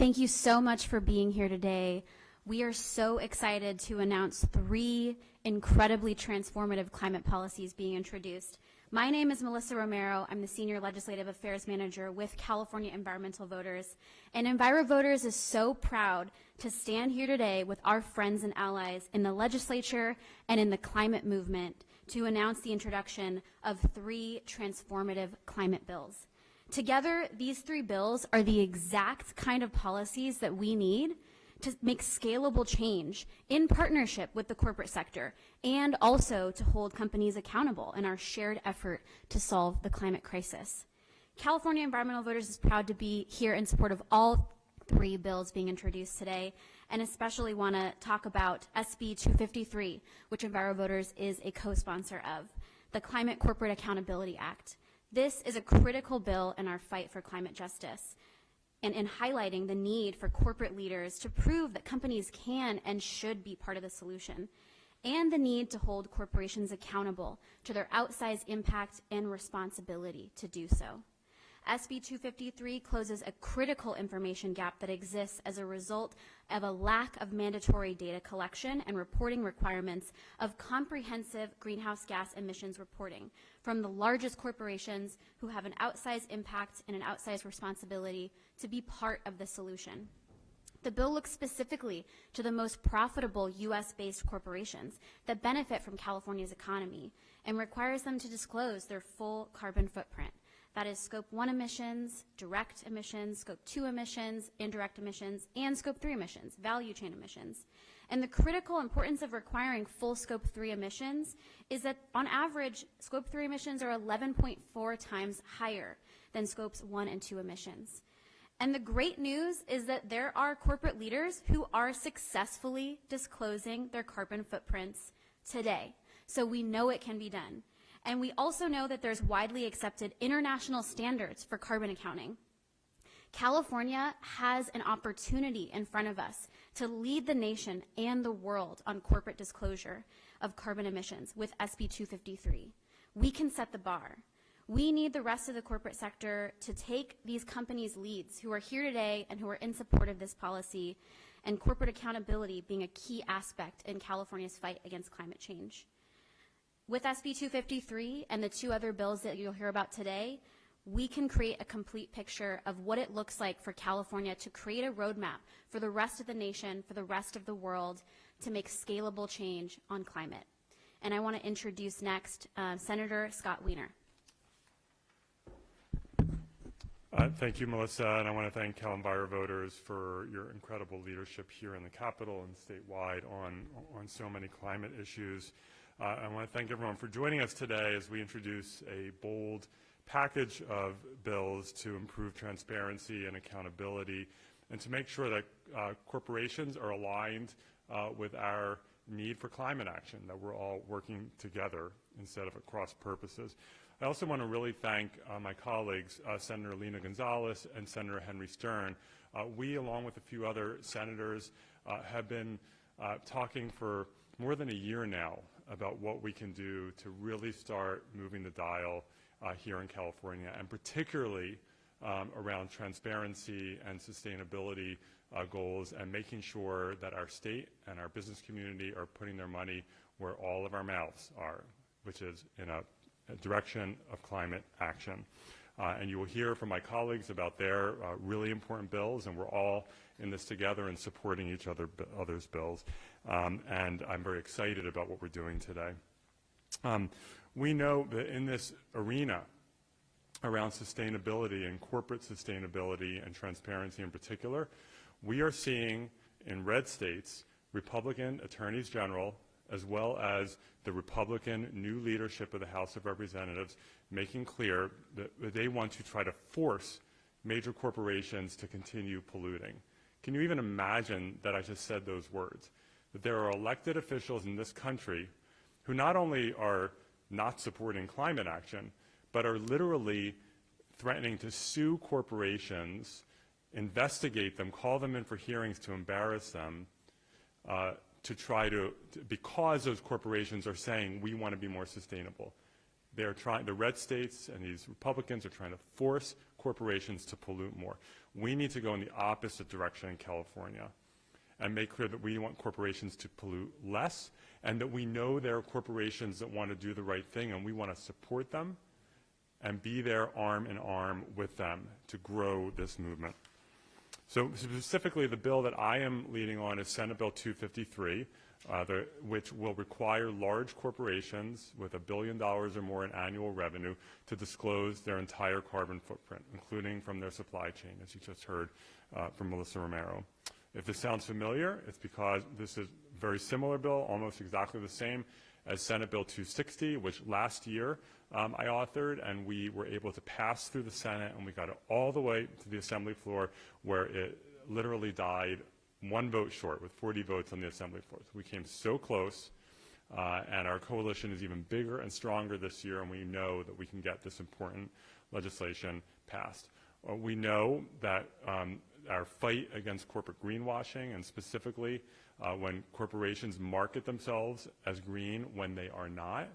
Thank you so much for being here today. We are so excited to announce 3 incredibly transformative climate policies being introduced. My name is Melissa Romero. I'm the Senior Legislative Affairs Manager with California Environmental Voters. And EnviroVoters is so proud to stand here today with our friends and allies in the legislature and in the climate movement to announce the introduction of 3 transformative climate bills. Together, these 3 bills are the exact kind of policies that we need to make scalable change in partnership with the corporate sector and also to hold companies accountable in our shared effort to solve the climate crisis. California Environmental Voters is proud to be here in support of all 3 bills being introduced today, and especially want to talk about SB 253, which EnviroVoters is a co-sponsor of, the Climate Corporate Accountability Act. This is a critical bill in our fight for climate justice and in highlighting the need for corporate leaders to prove that companies can and should be part of the solution, and the need to hold corporations accountable to their outsized impact and responsibility to do so. SB 253 closes a critical information gap that exists as a result of a lack of mandatory data collection and reporting requirements of comprehensive greenhouse gas emissions reporting from the largest corporations who have an outsized impact and an outsized responsibility to be part of the solution. The bill looks specifically to the most profitable U.S.-based corporations that benefit from California's economy and requires them to disclose their full carbon footprint. That is Scope 1 emissions, direct emissions, Scope 2 emissions, indirect emissions, and Scope 3 emissions, value chain emissions. And the critical importance of requiring full Scope 3 emissions is that, on average, Scope 3 emissions are 11.4 times higher than Scopes 1 and 2 emissions. And the great news is that there are corporate leaders who are successfully disclosing their carbon footprints today. So we know it can be done. And we also know that there's widely accepted international standards for carbon accounting. California has an opportunity in front of us to lead the nation and the world on corporate disclosure of carbon emissions with SB 253. We can set the bar. We need the rest of the corporate sector to take these companies' leads who are here today and who are in support of this policy, and corporate accountability being a key aspect in California's fight against climate change. With SB 253 and the 2 other bills that you'll hear about today, we can create a complete picture of what it looks like for California to create a roadmap for the rest of the nation, for the rest of the world, to make scalable change on climate. And I want to introduce next Senator Scott Wiener. Thank you, Melissa, and I want to thank Cal EnviroVoters for your incredible leadership here in the Capitol and statewide on so many climate issues. I want to thank everyone for joining us today as we introduce a bold package of bills to improve transparency and accountability and to make sure that corporations are aligned with our need for climate action, that we're all working together instead of at cross purposes. I also want to really thank my colleagues, Senator Lena Gonzalez and Senator Henry Stern. We, along with a few other senators, have been talking for more than a year now about what we can do to really start moving the dial here in California, and particularly around transparency and sustainability goals, and making sure that our state and our business community are putting their money where all of our mouths are, which is in a direction of climate action. And you will hear from my colleagues about their really important bills, and we're all in this together and supporting each other's bills. And I'm very excited about what we're doing today. We know that in this arena around sustainability and corporate sustainability and transparency in particular, we are seeing in red states Republican attorneys general, as well as the Republican new leadership of the House of Representatives, making clear that they want to try to force major corporations to continue polluting. Can you even imagine that I just said those words? That there are elected officials in this country who not only are not supporting climate action, but are literally threatening to sue corporations, investigate them, call them in for hearings to embarrass them, because those corporations are saying we want to be more sustainable. the red states and these Republicans are trying to force corporations to pollute more. We need to go in the opposite direction in California and make clear that we want corporations to pollute less, and that we know there are corporations that want to do the right thing, and we want to support them and be there arm in arm with them to grow this movement. So specifically, the bill that I am leading on is Senate Bill 253, which will require large corporations with $1 billion or more in annual revenue to disclose their entire carbon footprint, including from their supply chain, as you just heard from Melissa Romero. If this sounds familiar, it's because this is a very similar bill, almost exactly the same as Senate Bill 260, which last year I authored, and we were able to pass through the Senate, and we got it all the way to the Assembly floor, where it literally died one vote short, with 40 votes on the Assembly floor. So we came so close, and our coalition is even bigger and stronger this year, and we know that we can get this important legislation passed. We know that our fight against corporate greenwashing, and specifically when corporations market themselves as green when they are not,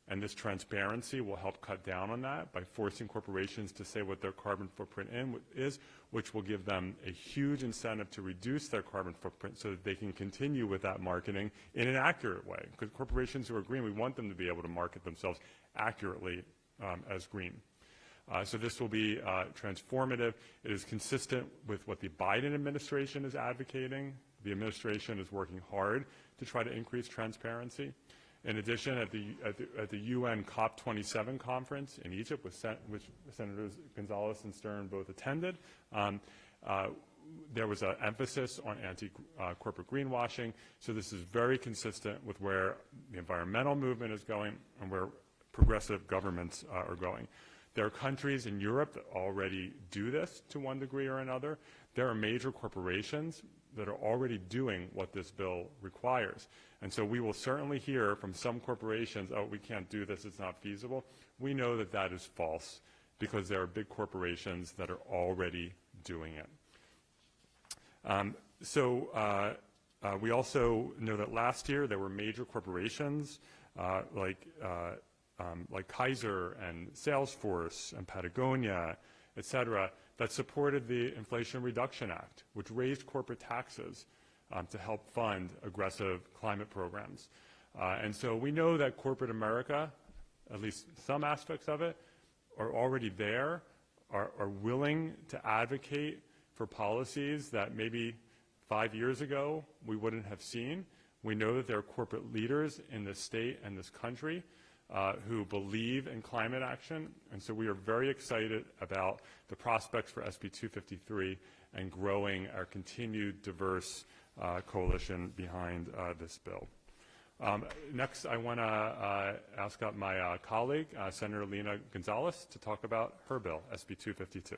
and this transparency will help cut down on that by forcing corporations to say what their carbon footprint is, which will give them a huge incentive to reduce their carbon footprint so that they can continue with that marketing in an accurate way. Because corporations who are green, we want them to be able to market themselves accurately as green. So this will be transformative. It is consistent with what the Biden administration is advocating. The administration is working hard to try to increase transparency. In addition, at the UN COP27 conference in Egypt, which Senators Gonzalez and Stern both attended, there was an emphasis on anti-corporate greenwashing. So this is very consistent with where the environmental movement is going and where progressive governments are going. There are countries in Europe that already do this to one degree or another. There are major corporations that are already doing what this bill requires. And so we will certainly hear from some corporations, oh, we can't do this, it's not feasible. We know that that is false because there are big corporations that are already doing it. We also know that last year there were major corporations like Kaiser and Salesforce and Patagonia, et cetera, that supported the Inflation Reduction Act, which raised corporate taxes to help fund aggressive climate programs. And so we know that corporate America, at least some aspects of it, are already there, are willing to advocate for policies that maybe 5 years ago we wouldn't have seen. We know that there are corporate leaders in this state and this country who believe in climate action, and so we are very excited about the prospects for SB 253 and growing our continued diverse coalition behind this bill. Next, I want to ask up my colleague, Senator Lina Gonzalez, to talk about her bill, SB 252.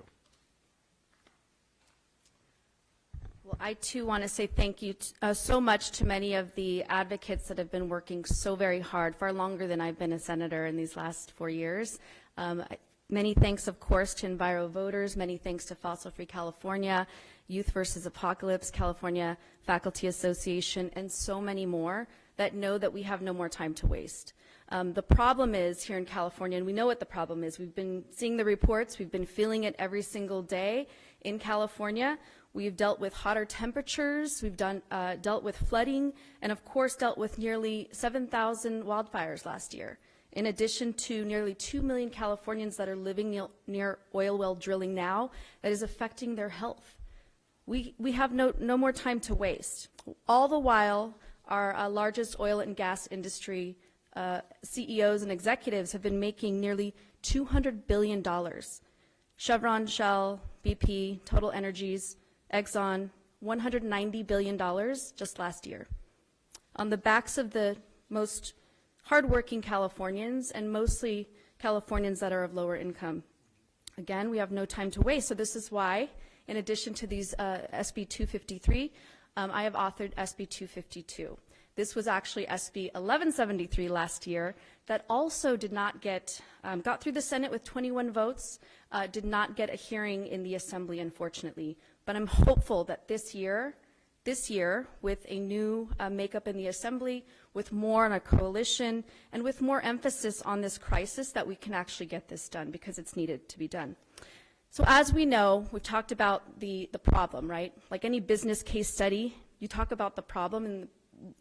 Well, I too want to say thank you so much to many of the advocates that have been working so very hard, far longer than I've been a senator in these last 4 years. Many thanks, of course, to Enviro Voters, many thanks to Fossil Free California, Youth versus Apocalypse, California Faculty Association, and so many more that know that we have no more time to waste. The problem is here in California, and we know what the problem is. We've been seeing the reports. We've been feeling it every single day in California. We've dealt with hotter temperatures. We've dealt with flooding, and of course dealt with nearly 7,000 wildfires last year, in addition to nearly 2 million Californians that are living near oil well drilling now that is affecting their health. We have no more time to waste. All the while, our largest oil and gas industry CEOs and executives have been making nearly $200 billion. Chevron, Shell, BP, Total Energies, Exxon, $190 billion just last year. On the backs of the most hardworking Californians, and mostly Californians that are of lower income. Again, we have no time to waste, so this is why, in addition to these SB 253, I have authored SB 252. This was actually SB 1173 last year that also did not get, got through the Senate with 21 votes, did not get a hearing in the Assembly, unfortunately. But I'm hopeful that this year, this year with a new makeup in the Assembly, with more on a coalition, and with more emphasis on this crisis, that we can actually get this done, because it's needed to be done. So as we know, we've talked about the problem, right? Like any business case study, you talk about the problem and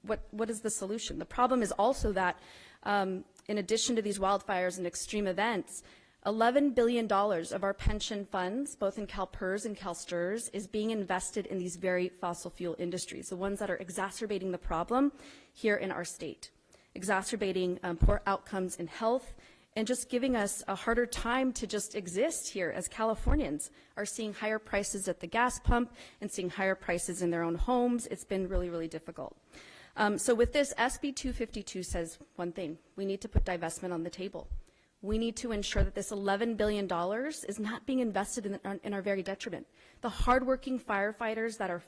what is the solution? The problem is also that in addition to these wildfires and extreme events, $11 billion of our pension funds, both in CalPERS and CalSTRS, is being invested in these very fossil fuel industries, the ones that are exacerbating the problem here in our state, exacerbating poor outcomes in health, and just giving us a harder time to just exist here as Californians are seeing higher prices at the gas pump and seeing higher prices in their own homes. It's been really, really difficult. So with this, SB 252 says one thing: we need to put divestment on the table. We need to ensure that this $11 billion is not being invested in our very detriment. The hardworking firefighters that are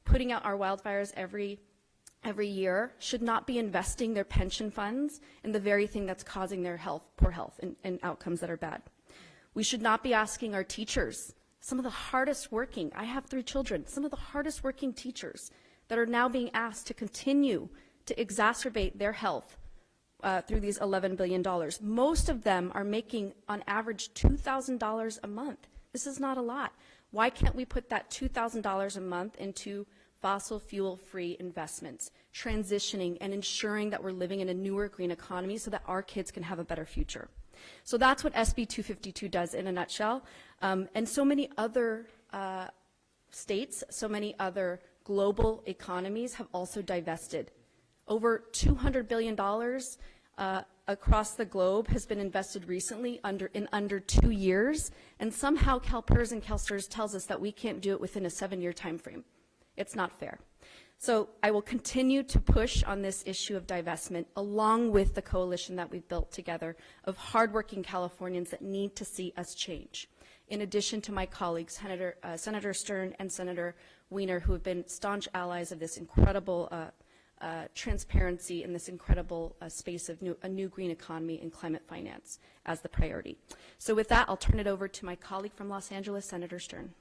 putting out our wildfires every year should not be investing their pension funds in the very thing that's causing their poor health and outcomes that are bad. We should not be asking our teachers, some of the hardest working, I have 3 children, some of the hardest working teachers that are now being asked to continue to exacerbate their health through these $11 billion. Most of them are making, on average, $2,000 a month. This is not a lot. Why can't we put that $2,000 a month into fossil fuel-free investments, transitioning and ensuring that we're living in a newer green economy so that our kids can have a better future? So that's what SB 252 does in a nutshell. And so many other states, so many other global economies have also divested. Over $200 billion across the globe has been invested recently in under 2 years, and somehow CalPERS and CalSTRS tells us that we can't do it within a 7-year time frame. It's not fair. So I will continue to push on this issue of divestment, along with the coalition that we've built together of hardworking Californians that need to see us change. In addition to my colleagues, Senator Stern and Senator Wiener, who have been staunch allies of this incredible transparency in this incredible space of a new green economy and climate finance as the priority. So with that, I'll turn it over to my colleague from Los Angeles, Senator Stern.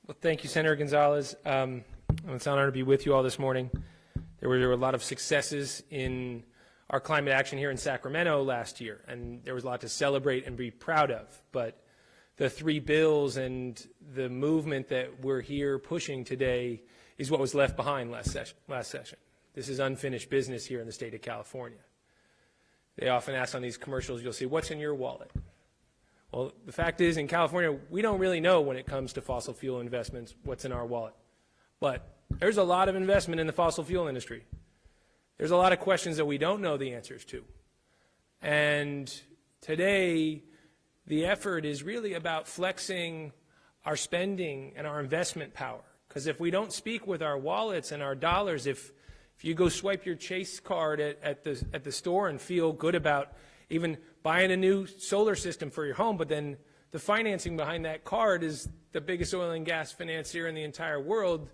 Well, thank you, Senator Gonzalez. It's an honor to be with you all this morning. There were a lot of successes in our climate action here in Sacramento last year, and there was a lot to celebrate and be proud of. But the 3 bills and the movement that we're here pushing today is what was left behind last session. This is unfinished business here in the state of California. They often ask on these commercials, you'll see, what's in your wallet? Well, the fact is, in California, we don't really know when it comes to fossil fuel investments what's in our wallet. But there's a lot of investment in the fossil fuel industry. There's a lot of questions that we don't know the answers to. And today, the effort is really about flexing our spending and our investment power. Because if we don't speak with our wallets and our dollars, if you go swipe your Chase card at the store and feel good about even buying a new solar system for your home, but then the financing behind that card is the biggest oil and gas financier in the entire world,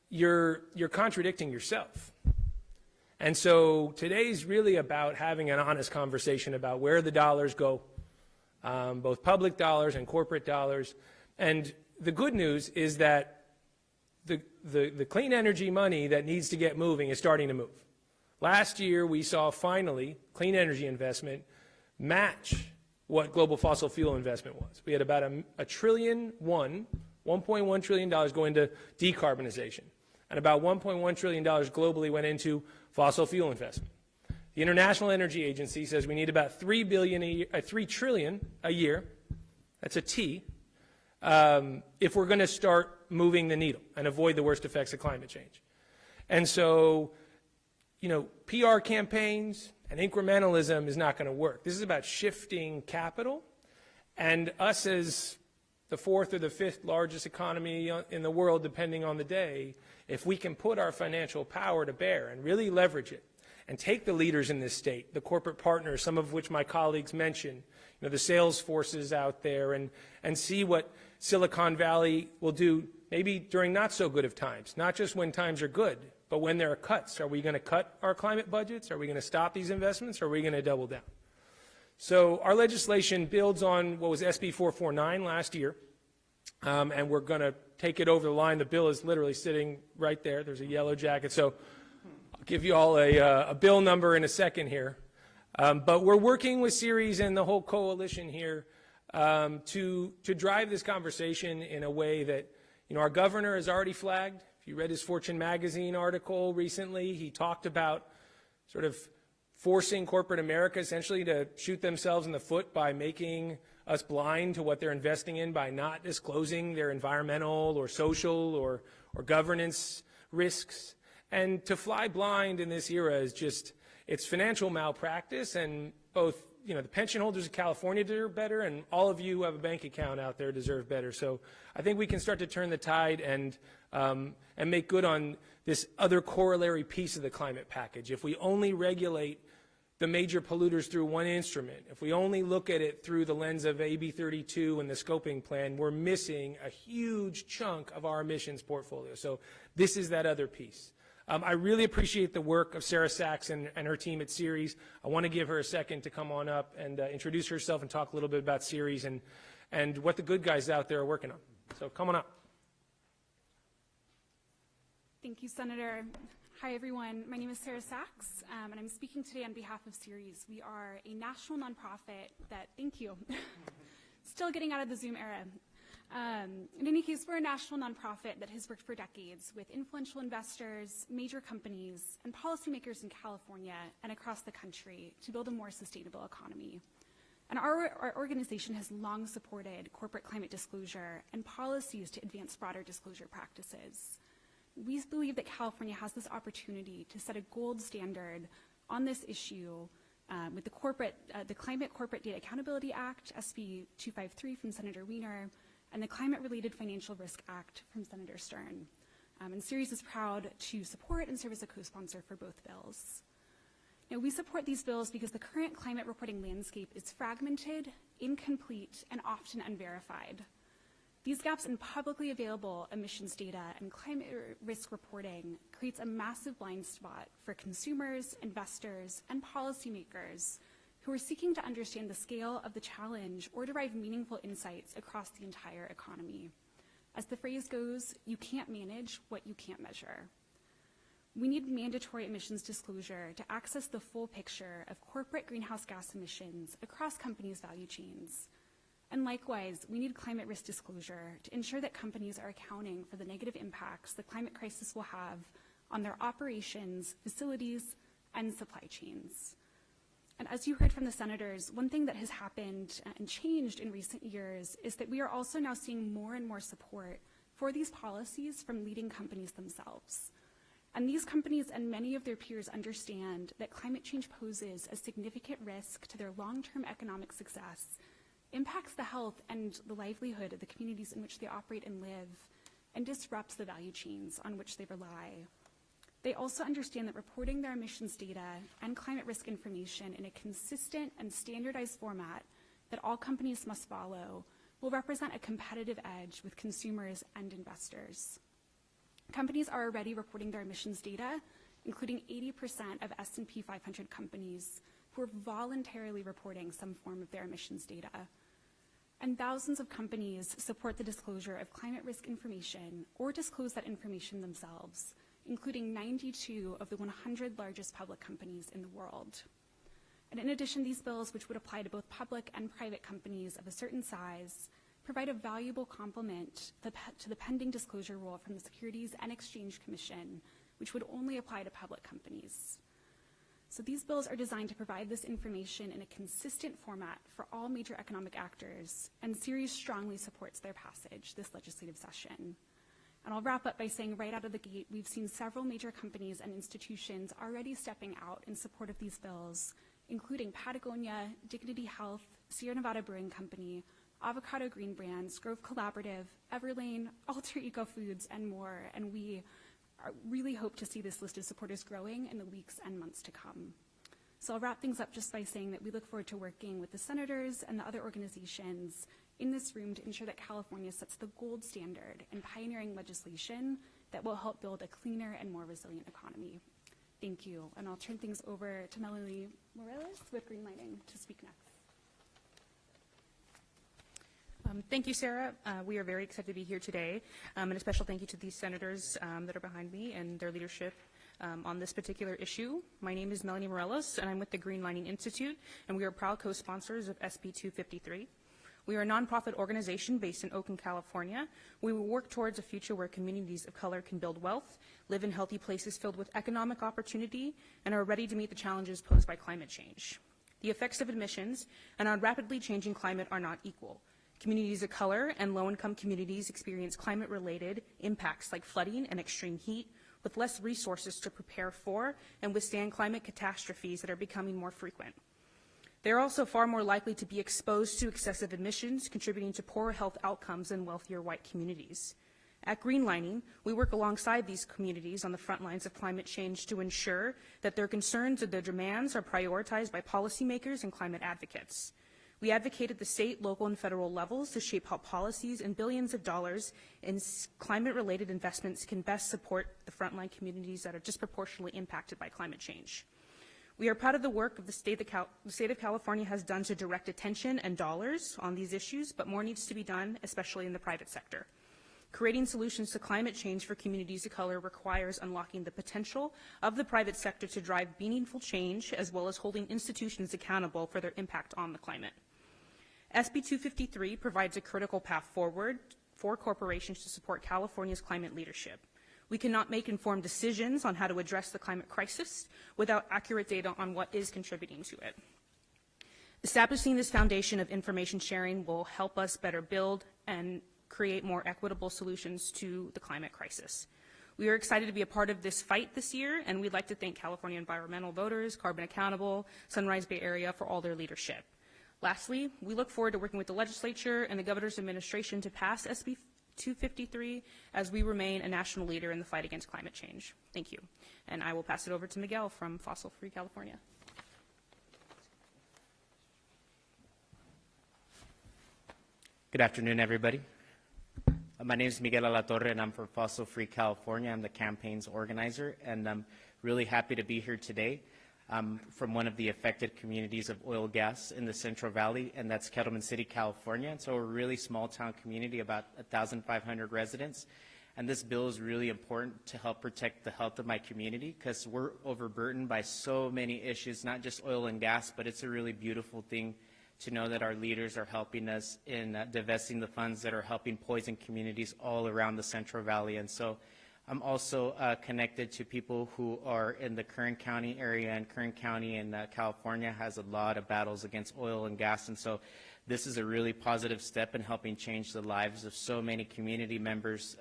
you're contradicting yourself. And so today's really about having an honest conversation about where the dollars go, both public dollars and corporate dollars. And the good news is that the clean energy money that needs to get moving is starting to move. Last year, we saw finally clean energy investment match what global fossil fuel investment was. We had about $1.1 trillion go into decarbonization, and about $1.1 trillion globally went into fossil fuel investment. The International Energy Agency says we need about $3 trillion a year. That's a T. If we're going to start moving the needle and avoid the worst effects of climate change. And so, PR campaigns and incrementalism is not going to work. This is about shifting capital, and us as the 4th or the 5th largest economy in the world, depending on the day, if we can put our financial power to bear and really leverage it and take the leaders in this state, the corporate partners, some of which my colleagues mentioned, the sales forces out there, and see what Silicon Valley will do maybe during not so good of times, not just when times are good, but when there are cuts. Are we going to cut our climate budgets? Are we going to stop these investments? Or are we going to double down? So our legislation builds on what was SB 449 last year. and we're going to take it over the line. The bill is literally sitting right there. There's a yellow jacket. So I'll give you all a bill number in a second here. But we're working with Ceres and the whole coalition here to drive this conversation in a way that, our governor has already flagged. If you read his Fortune magazine article recently, he talked about sort of forcing corporate America essentially to shoot themselves in the foot by making us blind to what they're investing in by not disclosing their environmental or social or governance risks. And to fly blind in this era is just, it's financial malpractice, and both, the pension holders of California deserve better, and all of you who have a bank account out there deserve better. So I think we can start to turn the tide and make good on this other corollary piece of the climate package. If we only regulate the major polluters through one instrument, if we only look at it through the lens of AB 32 and the scoping plan, we're missing a huge chunk of our emissions portfolio. So this is that other piece. I really appreciate the work of Sarah Sachs and her team at Ceres. I want to give her a second to come on up and introduce herself and talk a little bit about Ceres and what the good guys out there are working on. So come on up. Thank you, Senator. Hi, everyone. My name is Sarah Sachs, and I'm speaking today on behalf of Ceres. We are a national nonprofit that, thank you, still getting out of the Zoom era. In any case, we're a national nonprofit that has worked for decades with influential investors, major companies, and policymakers in California and across the country to build a more sustainable economy. And our organization has long supported corporate climate disclosure and policies to advance broader disclosure practices. We believe that California has this opportunity to set a gold standard on this issue with the Climate Corporate Data Accountability Act, SB 253 from Senator Wiener, and the Climate-Related Financial Risk Act from Senator Stern. And Ceres is proud to support and serve as a co-sponsor for both bills. Now, we support these bills because the current climate reporting landscape is fragmented, incomplete, and often unverified. These gaps in publicly available emissions data and climate risk reporting creates a massive blind spot for consumers, investors, and policymakers who are seeking to understand the scale of the challenge or derive meaningful insights across the entire economy. As the phrase goes, you can't manage what you can't measure. We need mandatory emissions disclosure to access the full picture of corporate greenhouse gas emissions across companies' value chains. And likewise, we need climate risk disclosure to ensure that companies are accounting for the negative impacts the climate crisis will have on their operations, facilities, and supply chains. And as you heard from the senators, one thing that has happened and changed in recent years is that we are also now seeing more and more support for these policies from leading companies themselves. And these companies and many of their peers understand that climate change poses a significant risk to their long-term economic success, impacts the health and the livelihood of the communities in which they operate and live, and disrupts the value chains on which they rely. They also understand that reporting their emissions data and climate risk information in a consistent and standardized format that all companies must follow will represent a competitive edge with consumers and investors. Companies are already reporting their emissions data, including 80% of S&P 500 companies who are voluntarily reporting some form of their emissions data. And thousands of companies support the disclosure of climate risk information or disclose that information themselves, including 92 of the 100 largest public companies in the world. And in addition, these bills, which would apply to both public and private companies of a certain size, provide a valuable complement to the pending disclosure rule from the Securities and Exchange Commission, which would only apply to public companies. So these bills are designed to provide this information in a consistent format for all major economic actors, and Ceres strongly supports their passage this legislative session. And I'll wrap up by saying right out of the gate, we've seen several major companies and institutions already stepping out in support of these bills, including Patagonia, Dignity Health, Sierra Nevada Brewing Company, Avocado Green Brands, Grove Collaborative, Everlane, Alter Eco Foods, and more. And we really hope to see this list of supporters growing in the weeks and months to come. So I'll wrap things up just by saying that we look forward to working with the senators and the other organizations in this room to ensure that California sets the gold standard in pioneering legislation that will help build a cleaner and more resilient economy. Thank you. And I'll turn things over to Melanie Morales with Greenlighting to speak next. Thank you, Sarah. We are very excited to be here today, and a special thank you to these senators that are behind me and their leadership on this particular issue. My name is Melanie Morelos, and I'm with the Greenlining Institute, and we are proud co-sponsors of SB 253. We are a nonprofit organization based in Oakland, California. We will work towards a future where communities of color can build wealth, live in healthy places filled with economic opportunity, and are ready to meet the challenges posed by climate change. The effects of emissions and our rapidly changing climate are not equal. Communities of color and low-income communities experience climate-related impacts like flooding and extreme heat, with less resources to prepare for and withstand climate catastrophes that are becoming more frequent. They are also far more likely to be exposed to excessive emissions, contributing to poorer health outcomes in wealthier white communities. At Greenlining, we work alongside these communities on the front lines of climate change to ensure that their concerns and their demands are prioritized by policymakers and climate advocates. We advocate at the state, local, and federal levels to shape how policies and billions of dollars in climate-related investments can best support the frontline communities that are disproportionately impacted by climate change. We are proud of the work of the state of California has done to direct attention and dollars on these issues, but more needs to be done, especially in the private sector. Creating solutions to climate change for communities of color requires unlocking the potential of the private sector to drive meaningful change, as well as holding institutions accountable for their impact on the climate. SB 253 provides a critical path forward for corporations to support California's climate leadership. We cannot make informed decisions on how to address the climate crisis without accurate data on what is contributing to it. Establishing this foundation of information sharing will help us better build and create more equitable solutions to the climate crisis. We are excited to be a part of this fight this year, and we'd like to thank California environmental voters, Carbon Accountable, Sunrise Bay Area for all their leadership. Lastly, we look forward to working with the legislature and the governor's administration to pass SB 253 as we remain a national leader in the fight against climate change. Thank you. And I will pass it over to Miguel from Fossil Free California. Good afternoon, everybody. My name is Miguel Alatorre, and I'm from Fossil Free California. I'm the campaign's organizer, and I'm really happy to be here today. I'm from one of the affected communities of oil gas in the Central Valley, and that's Kettleman City, California. And so we're a really small town community, about 1,500 residents. And this bill is really important to help protect the health of my community, because we're overburdened by so many issues, not just oil and gas, but it's a really beautiful thing to know that our leaders are helping us in divesting the funds that are helping poison communities all around the Central Valley. And so I'm also connected to people who are in the Kern County area, and Kern County in California has a lot of battles against oil and gas. And so this is a really positive step in helping change the lives of so many community members,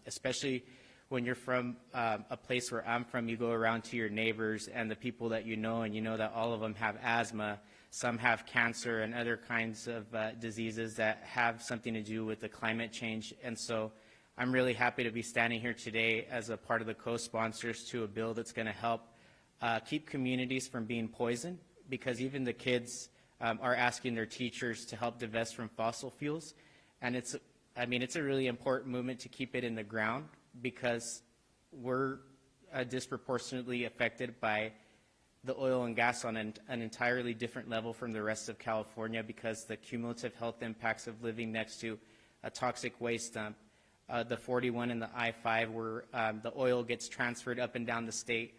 especially when you're from a place where I'm from. You go around to your neighbors and the people that you know, and you know that all of them have asthma. Some have cancer and other kinds of diseases that have something to do with the climate change. And so I'm really happy to be standing here today as a part of the co-sponsors to a bill that's going to help keep communities from being poisoned, because even the kids are asking their teachers to help divest from fossil fuels. And it's a really important movement to keep it in the ground, because we're disproportionately affected by the oil and gas on an entirely different level from the rest of California, because the cumulative health impacts of living next to a toxic waste dump, the 41 and the I-5 where the oil gets transferred up and down the state,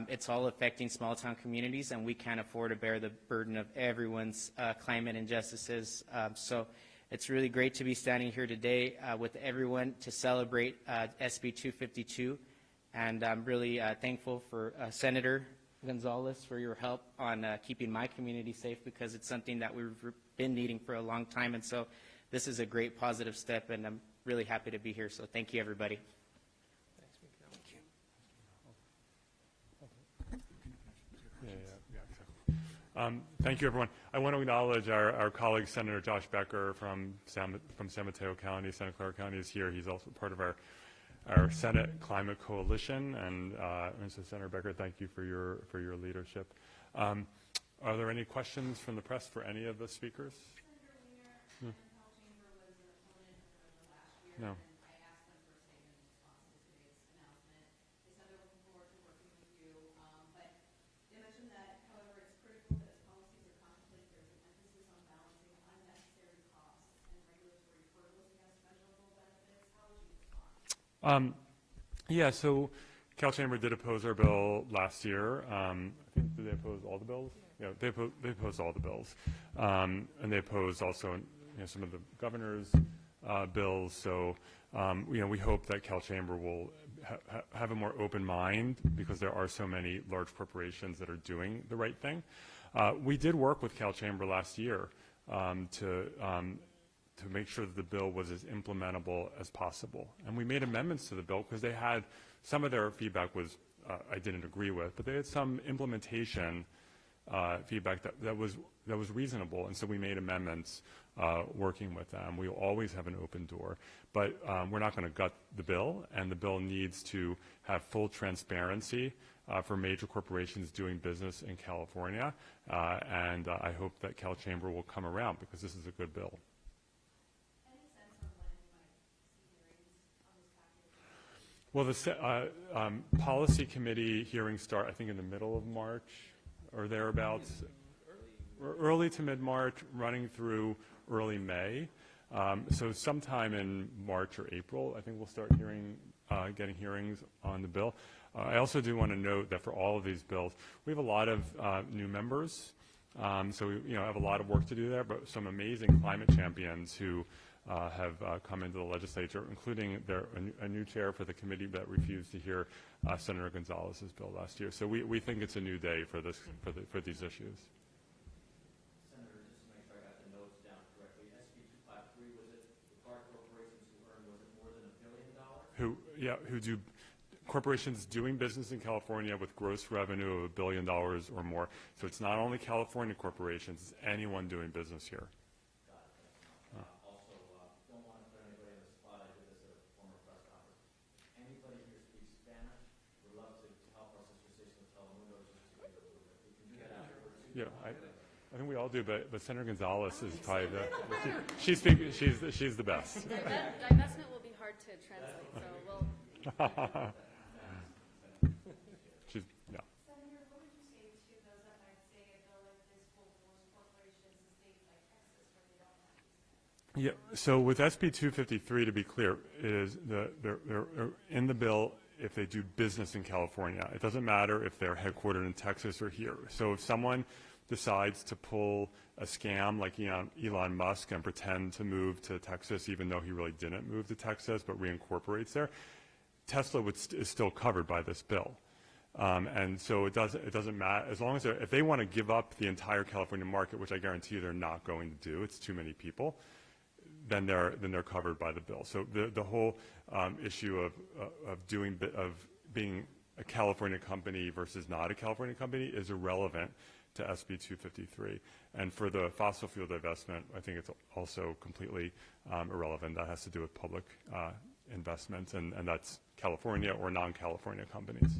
it's all affecting small town communities, and we can't afford to bear the burden of everyone's climate injustices. So it's really great to be standing here today with everyone to celebrate SB 252, and I'm really thankful for Senator Gonzalez for your help on keeping my community safe, because it's something that we've been needing for a long time. And so this is a great positive step, and I'm really happy to be here. So thank you, everybody. Thank you, everyone. I want to acknowledge our colleague, Senator Josh Becker from San Mateo County. Santa Clara County is here. He's also part of our Senate Climate Coalition, and so Senator Becker, thank you for your leadership. Are there any questions from the press for any of the speakers? Senator Wiener, Chamber was an opponent last year, No. and I asked them for a statement in response to today's announcement. They said they're looking forward to working with you, but they mentioned that, however, it's critical that as policies are contemplated, there's an emphasis on balancing unnecessary costs and regulatory Yeah, so Cal Chamber did oppose our bill last year. I think, did they oppose all the bills? Yeah, they opposed all the bills. And they opposed also some of the governor's bills. So, we hope that Cal Chamber will have a more open mind because there are so many large corporations that are doing the right thing. We did work with Cal Chamber last year to make sure that the bill was as implementable as possible. And we made amendments to the bill because they had, some of their feedback was, I didn't agree with, but they had some implementation feedback that was reasonable, and so we made amendments working with them. We always have an open door, but we're not going to gut the bill, and the bill needs to have full transparency for major corporations doing business in California, and I hope that Cal Chamber will come around because this is a good bill. Well, the policy committee hearings start, I think, in the middle of March or thereabouts, early to mid-March, running through early May. So sometime in March or April, I think we'll start getting hearings on the bill. I also do want to note that for all of these bills, we have a lot of new members. So we have a lot of work to do there, but some amazing climate champions who have come into the legislature, including a new chair for the committee that refused to hear Senator Gonzalez's bill last year. So we think it's a new day for these issues. Senator, just to make sure I got the notes down correctly, SB 253, was it the car corporations who earned, was it more than $1 billion? Who do corporations doing business in California with gross revenue of $1 billion or more. So it's not only California corporations, it's anyone doing business here. Yeah, I think we all do, but Senator Gonzalez is probably she's the best. Divestment will be hard to translate, so we'll. Yeah. Senator, what would you say to those that might say a bill like this will force corporations in states like Texas where they don't have these? Yeah. So with SB 253, to be clear, is they're in the bill if they do business in California. It doesn't matter if they're headquartered in Texas or here. So if someone decides to pull a scam like Elon Musk and pretend to move to Texas, even though he really didn't move to Texas but reincorporates there, Tesla is still covered by this bill. And so it doesn't matter, as long as if they want to give up the entire California market, which I guarantee they're not going to do, it's too many people, then they're covered by the bill. So the whole issue of being a California company versus not a California company is irrelevant to SB 253. And for the fossil fuel divestment, I think it's also completely irrelevant. That has to do with public investments, and that's California or non-California companies.